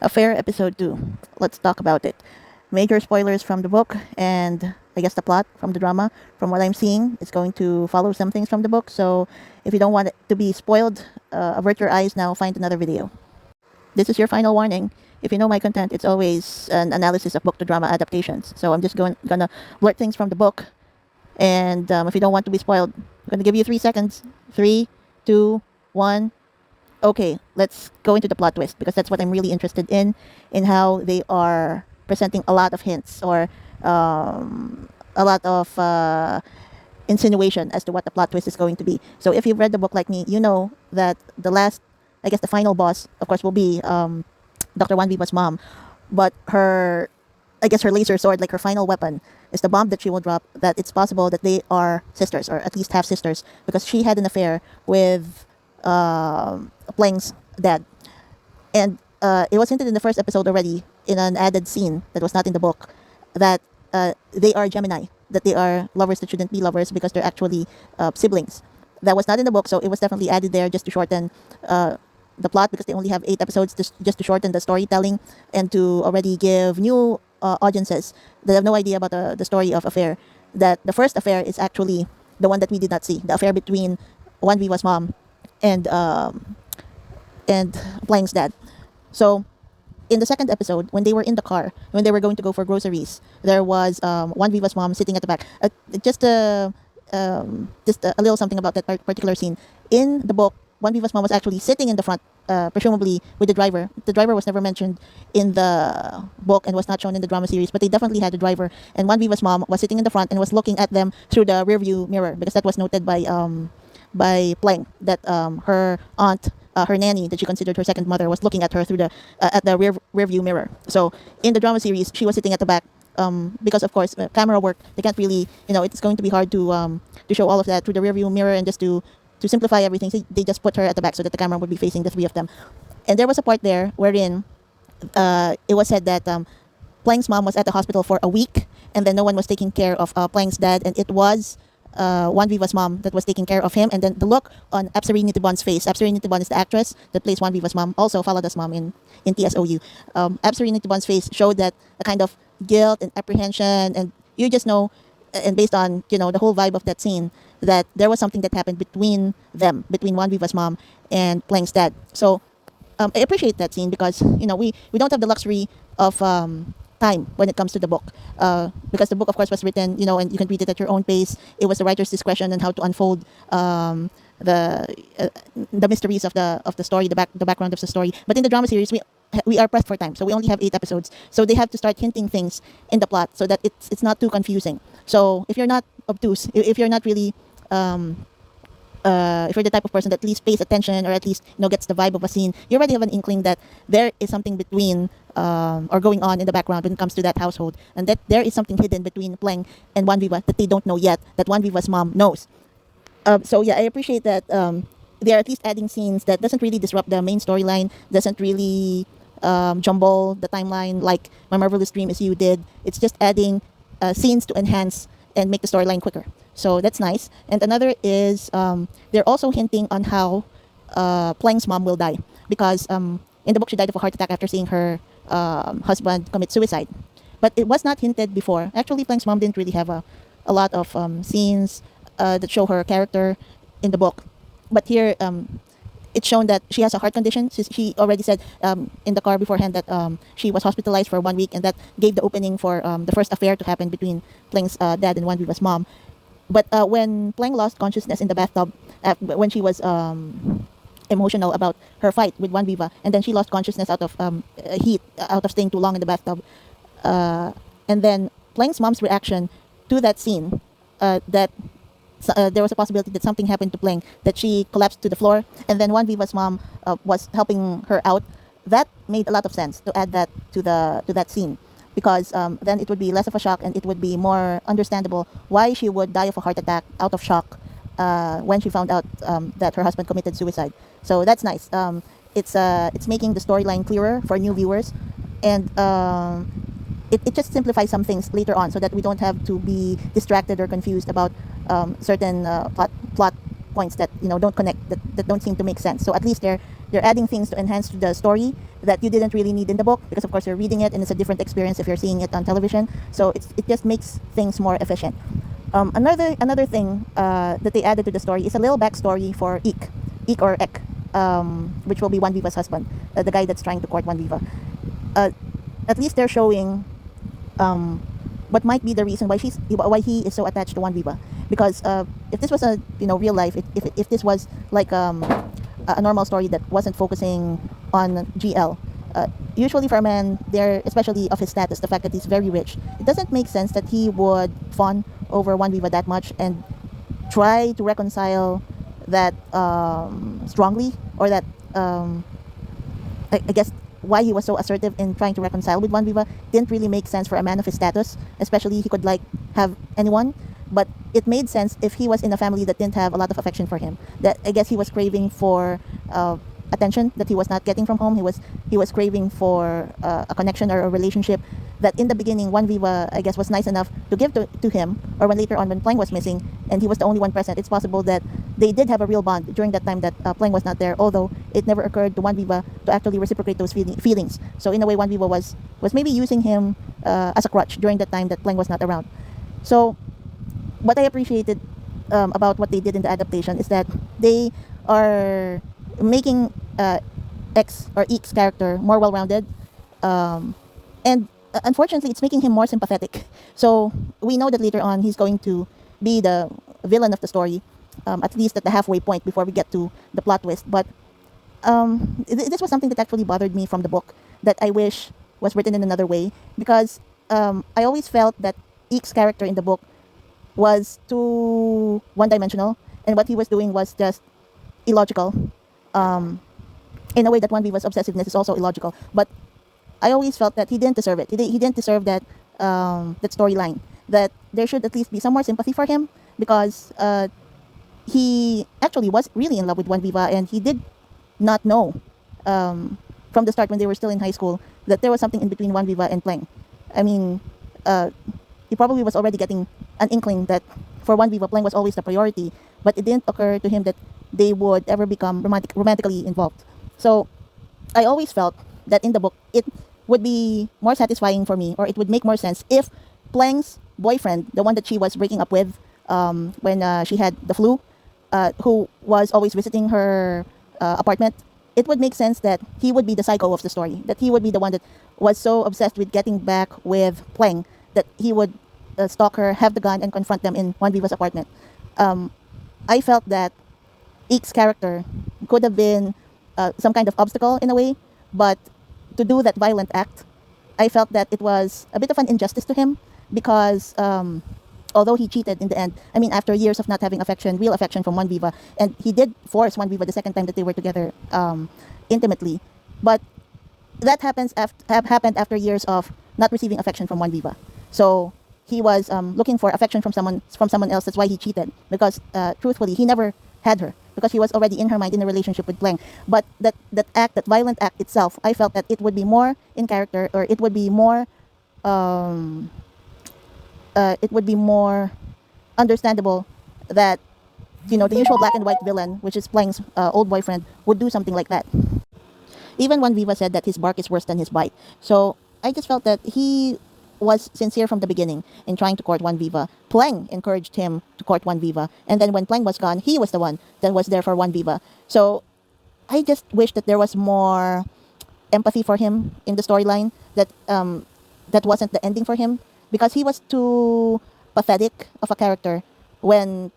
Affair Episode 2. Let's talk about it. Major spoilers from the book and I guess the plot from the drama. From what I'm seeing, it's going to follow some things from the book. So if you don't want it to be spoiled, avert your eyes now, find another video. This is your final warning. If you know my content, it's always an analysis of book to drama adaptations. So I'm just gonna blurt things from the book. And if you don't want to be spoiled, I'm gonna give you 3 seconds. 3, 2, 1. Okay, let's go into the plot twist because that's what I'm really interested in how they are presenting a lot of hints or a lot of insinuation as to what the plot twist is going to be. So if you've read the book like me, you know that the last, I guess the final boss, of course, will be Dr. Wanviva's mom, but her, I guess her laser sword, like her final weapon, is the bomb that she will drop. That it's possible that they are sisters or at least half sisters because she had an affair with Pleng's dad. And it was hinted in the first episode already in an added scene that was not in the book that they are Gemini, that they are lovers that shouldn't be lovers because they're actually siblings. That was not in the book, so it was definitely added there just to shorten the plot because they only have 8 episodes just to shorten the storytelling and to already give new audiences that have no idea about the story of Affair that the first affair is actually the one that we did not see, the affair between Wanviva's mom and Pleng's dad. So in the second episode, when they were in the car, when they were going to go for groceries, there was Wanviva's mom sitting at the back. Just a little something about that particular scene. In the book, Wanviva's mom was actually sitting in the front, presumably with the driver. The driver was never mentioned in the book and was not shown in the drama series, but they definitely had a driver. And Wanviva's mom was sitting in the front and was looking at them through the rearview mirror because that was noted by Pleng that her aunt, her nanny that she considered her second mother, was looking at her through the at the rearview mirror. So in the drama series, she was sitting at the back because of course camera work, they can't really, it's going to be hard to show all of that through the rearview mirror, and just to simplify everything, so they just put her at the back so that the camera would be facing the three of them. And there was a part there wherein it was said that Pleng's mom was at the hospital for a week, and then no one was taking care of Pleng's dad, and it was Wanviva's mom that was taking care of him. And then the look on Apsari Nitibon's face, Apsari Nitibon is the actress that plays Wanviva's mom, also Falada's mom in TSOU. Apsari Nitibon's face showed that a kind of guilt and apprehension, and you just know, and based on the whole vibe of that scene, that there was something that happened between them, between Wanviva's mom and Pleng's dad. So I appreciate that scene because we don't have the luxury of time when it comes to the book, because the book of course was written, and you can read it at your own pace. It was the writer's discretion on how to unfold the mysteries of the story, the background of the story. But in the drama series, we are pressed for time, so we only have 8 episodes. So they have to start hinting things in the plot so that it's not too confusing. So if you're not obtuse, if you're not really if you're the type of person that at least pays attention or at least gets the vibe of a scene, you already have an inkling that there is something between or going on in the background when it comes to that household, and that there is something hidden between Pleng and Wanviva that they don't know yet, that Wanviva's mom knows. So yeah, I appreciate that they are at least adding scenes that doesn't really disrupt the main storyline, doesn't really jumble the timeline like My Marvelous Dream Is You did. It's just adding scenes to enhance and make the storyline quicker. So that's nice. And another is they're also hinting on how Pleng's mom will die, because in the book she died of a heart attack after seeing her husband commit suicide. But it was not hinted before. Actually, Pleng's mom didn't really have a lot of scenes that show her character in the book. But here it's shown that she has a heart condition. She already said in the car beforehand that she was hospitalized for 1 week, and that gave the opening for the first affair to happen between Pleng's dad and Wanviva's mom. But when Pleng lost consciousness in the bathtub, when she was emotional about her fight with Wanviva, and then she lost consciousness out of heat, out of staying too long in the bathtub, and then Pleng's mom's reaction to that scene, that there was a possibility that something happened to Pleng, that she collapsed to the floor, and then Wanviva's mom was helping her out. That made a lot of sense to add that to that scene, because then it would be less of a shock and it would be more understandable why she would die of a heart attack out of shock when she found out that her husband committed suicide. So that's nice. It's making the storyline clearer for new viewers, and it just simplifies some things later on so that we don't have to be distracted or confused about certain plot points that don't connect, that don't seem to make sense. So at least they're they're adding things to enhance the story that you didn't really need in the book, because of course you're reading it and it's a different experience if you're seeing it on television. So it just makes things more efficient. Another thing that they added to the story is a little backstory for Eek, which will be One Viva's husband, the guy that's trying to court One Viva. At least they're showing what might be the reason why he is so attached to One Viva. Because if this was a real life, if this was like a normal story that wasn't focusing on GL, usually for a man there, especially of his status, the fact that he's very rich, it doesn't make sense that he would fawn over One Viva that much and try to reconcile that strongly, or that I guess why he was so assertive in trying to reconcile with One Viva didn't really make sense for a man of his status, especially he could have anyone. But it made sense if he was in a family that didn't have a lot of affection for him. That I guess he was craving for attention that he was not getting from home. He was craving for a connection or a relationship that in the beginning One Viva, I guess, was nice enough to give to him, or when later on when Pleng was missing and he was the only one present, it's possible that they did have a real bond during that time that Pleng was not there, although it never occurred to One Viva to actually reciprocate those feelings. So in a way, One Viva was maybe using him as a crutch during the time that Pleng was not around. So what I appreciated about what they did in the adaptation is that they are making Eek's character more well-rounded, and unfortunately it's making him more sympathetic. So we know that later on he's going to be the villain of the story, at least at the halfway point before we get to the plot twist. But this was something that actually bothered me from the book, that I wish was written in another way, because I always felt that Eek's character in the book was too one-dimensional, and what he was doing was just illogical, in a way that One Viva's obsessiveness is also illogical. But I always felt that he didn't deserve it. He didn't deserve that storyline. That there should at least be some more sympathy for him, because he actually was really in love with One Viva, and he did not know from the start, when they were still in high school, that there was something in between One Viva and Pleng. I mean, he probably was already getting an inkling that for One Viva, Pleng was always the priority, but it didn't occur to him that they would ever become romantically involved. So I always felt that in the book it would be more satisfying for me, or it would make more sense, if Pleng's boyfriend, the one that she was breaking up with when she had the flu, who was always visiting her apartment, it would make sense that he would be the psycho of the story, that he would be the one that was so obsessed with getting back with Pleng that he would stalk her, have the gun, and confront them in One Viva's apartment. I felt that Eek's character could have been some kind of obstacle in a way, but to do that violent act, I felt that it was a bit of an injustice to him, because although he cheated in the end, I mean, after years of not having real affection from One Viva, and he did force One Viva the second time that they were together intimately, but that happened after years of not receiving affection from One Viva. So he was looking for affection from someone else. That's why he cheated, because truthfully he never had her, because he was already in her mind in a relationship with Pleng. But that violent act itself, I felt that it would be more in character, or it would be more understandable that the usual black and white villain, which is Pleng's old boyfriend, would do something like that. Even One Viva said that his bark is worse than his bite. So I just felt that he was sincere from the beginning in trying to court One Viva. Pleng encouraged him to court One Viva, and then when Pleng was gone, he was the one that was there for One Viva. So I just wish that there was more empathy for him in the storyline, that that wasn't the ending for him, because he was too pathetic of a character when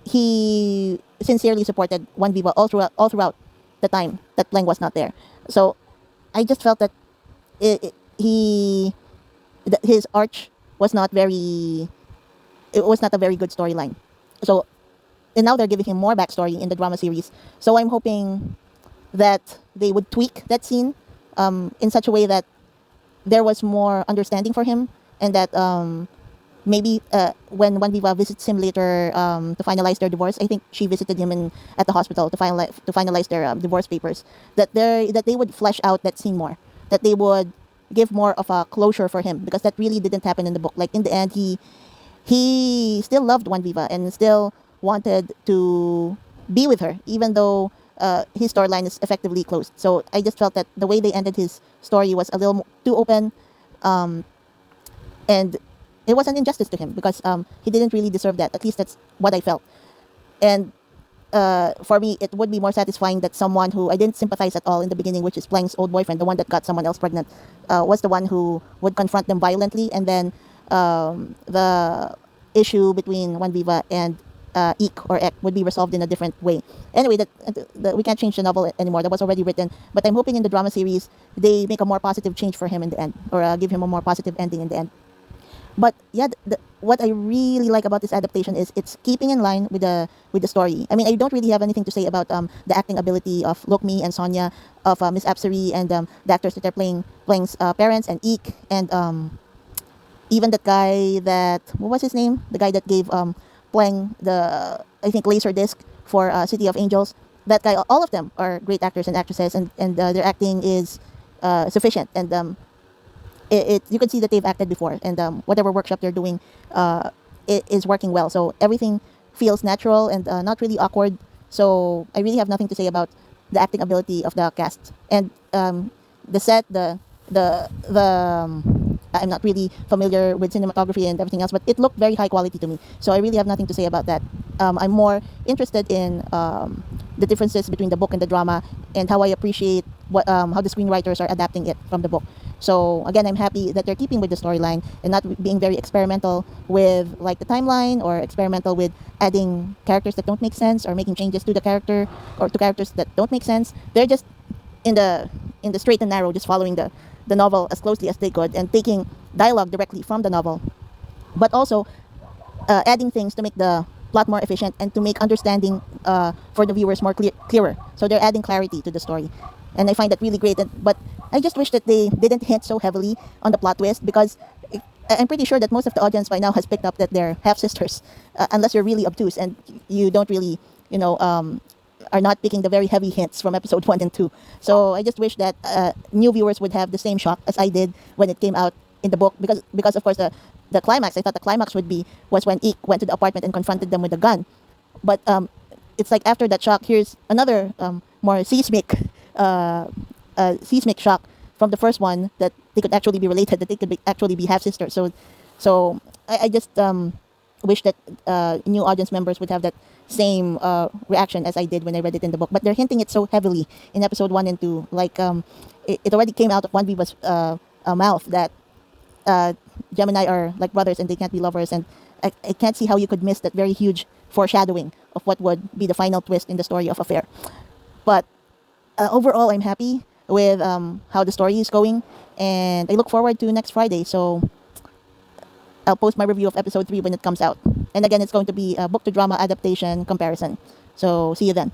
he sincerely supported One Viva all throughout the time that Pleng was not there. So I just felt that his arch was not a very good storyline. So, and now they're giving him more backstory in the drama series. So I'm hoping that they would tweak that scene in such a way that there was more understanding for him, and that maybe when One Viva visits him later to finalize their divorce, I think she visited him at the hospital to finalize their divorce papers, that they would flesh out that scene more, that they would give more of a closure for him, because that really didn't happen in the book. Like in the end, he still loved One Viva and still wanted to be with her, even though his storyline is effectively closed. So I just felt that the way they ended his story was a little too open, and it was an injustice to him because he didn't really deserve that. At least that's what I felt. And for me, it would be more satisfying that someone who I didn't sympathize at all in the beginning, which is Pleng's old boyfriend, the one that got someone else pregnant, was the one who would confront them violently, and then the issue between Juan Viva and Eeek would be resolved in a different way. Anyway, we can't change the novel anymore. That was already written. But I'm hoping in the drama series they make a more positive change for him in the end, or give him a more positive ending in the end. But yeah, what I really like about this adaptation is it's keeping in line with the story. I mean, I don't really have anything to say about the acting ability of Lookmhee and Sonya, of Miss Apsari, and the actors that are playing Pleng's parents, and Eeek, and even that guy that, what was his name? The guy that gave Pleng the, I think, laser disc for City of Angels. That guy, all of them are great actors and actresses, and their acting is sufficient, and you can see that they've acted before, and whatever workshop they're doing it is working well. So everything feels natural and not really awkward. So I really have nothing to say about the acting ability of the cast, and the set, I'm not really familiar with cinematography and everything else, but it looked very high quality to me. So I really have nothing to say about that. I'm more interested in the differences between the book and the drama, and how I appreciate how the screenwriters are adapting it from the book. So again, I'm happy that they're keeping with the storyline and not being very experimental with like the timeline, or experimental with adding characters that don't make sense, or making changes to the character, or to characters that don't make sense. They're just in the straight and narrow, just following the novel as closely as they could, and taking dialogue directly from the novel, but also adding things to make the plot more efficient and to make understanding for the viewers more clearer. So they're adding clarity to the story, and I find that really great. But I just wish that they didn't hint so heavily on the plot twist, because I'm pretty sure that most of the audience by now has picked up that they're half sisters, unless you're really obtuse and you don't really, are not picking the very heavy hints from episode 1 and 2. So I just wish that new viewers would have the same shock as I did when it came out in the book, because of course the climax, I thought the climax was when Eeek went to the apartment and confronted them with a gun. But it's like after that shock, here's another more seismic shock from the first one, that they could actually be related, that they could actually be half sisters. So I just wish that new audience members would have that same reaction as I did when I read it in the book. But they're hinting it so heavily in episode 1 and 2, like it already came out of Juan Viva's mouth that Gemini are like brothers and they can't be lovers, and I can't see how you could miss that very huge foreshadowing of what would be the final twist in the story of Affair. But overall, I'm happy with how the story is going, and I look forward to next Friday. So I'll post my review of episode 3 when it comes out. And again, it's going to be a book to drama adaptation comparison. So see you then.